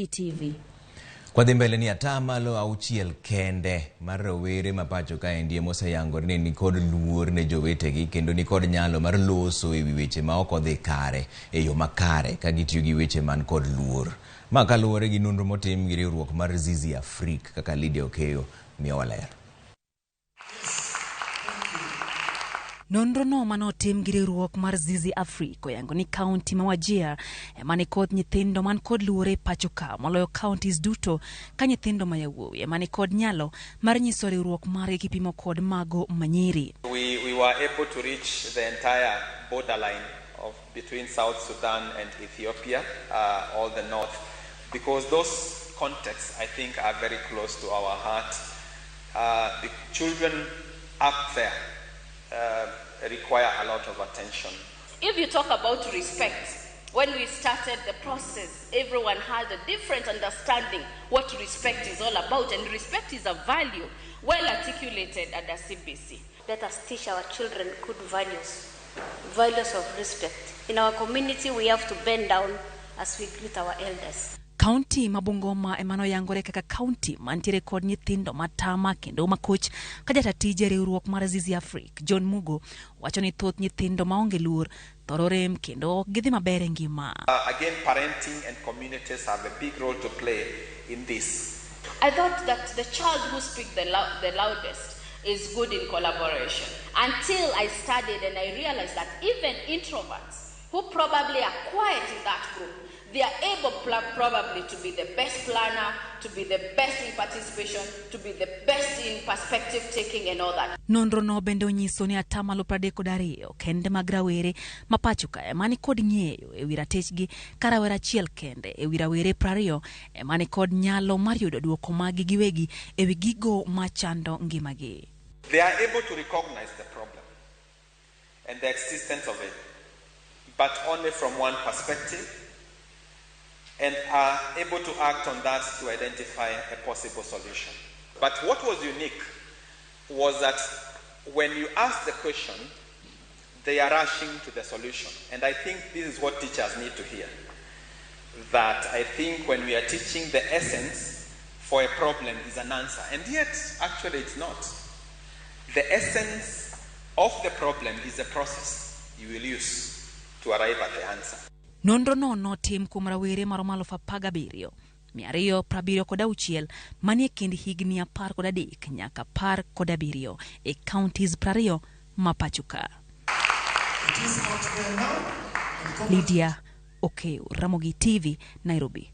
TV. Kwa dhimbele ni atamalo auchiel kende mar rowere mapacho ka endie moseyangore ni kod luor ne jowetegi kendo ni kod nyalo mar loso ewi weche ma ok odhi kare e yo makare ka gitiyo gi weche man kod luor. Ma kaluwore gi nonro motim gi riwruok mar Zizi Afrika kaka Lydia Okeyo miyo waler. Nonro no manotim gi riwruok mar Zizi Afrika yango ni Kaonti ma Wajir emane kod nyithindo man kod luor e pacho ka moloyo counties duto ka nyithindo ma yawuowi emane kod nyalo mar nyiso riwruok mare kipimo kod mago manyiri. We were able to reach the entire borderline of between South Sudan and Ethiopia, all the north, because those contexts I think are very close to our heart. The children up there require a lot of attention. If you talk about respect, when we started the process, everyone had a different understanding what respect is all about, and respect is a value well articulated at the CBC. Let us teach our children good values of respect. In our community, we have to bend down as we greet our elders. Kaonti ma Bungoma emano yangore kaka kaonti mantiere kod nyithindo matama kendo makoch ka jatatije riwruok mar Zizi Afrika John Mugo wacho ni thoth nyithindo maonge luor thoro rem kendo gidhi maber e ngima. Again, parenting and communities have a big role to play in this. I thought that the child who speaks the loudest is good in collaboration, until I studied and I realized that even introverts who probably are quiet in that group, they are able probably to be the best planner, to be the best in participation, to be the best in perspective taking and all that. Nonro no bende onyiso ni atamalo 32 kende mag rawere mapacho ka emani kod ng'eyo ewi ratechgi ka rawera achiel kende ewi rawere 20 emani kod nyalo mar yudo duoko magi giwegi ewi gigo machando ngimagi. They are able to recognize the problem and the existence of it, but only from one perspective, and are able to act on that to identify a possible solution. But what was unique was that when you ask the question, they are rushing to the solution. And I think this is what teachers need to hear. That I think when we are teaching, the essence for a problem is an answer. And yet, actually it's not. The essence of the problem is a process you will use to arrive at the answer. Nonro no tim kuom rawere maromo 17,276 manie kind higni 13 nyaka 17 e counties 20 ma pacho ka. Lydia Okeyo, Ramogi TV, Nairobi.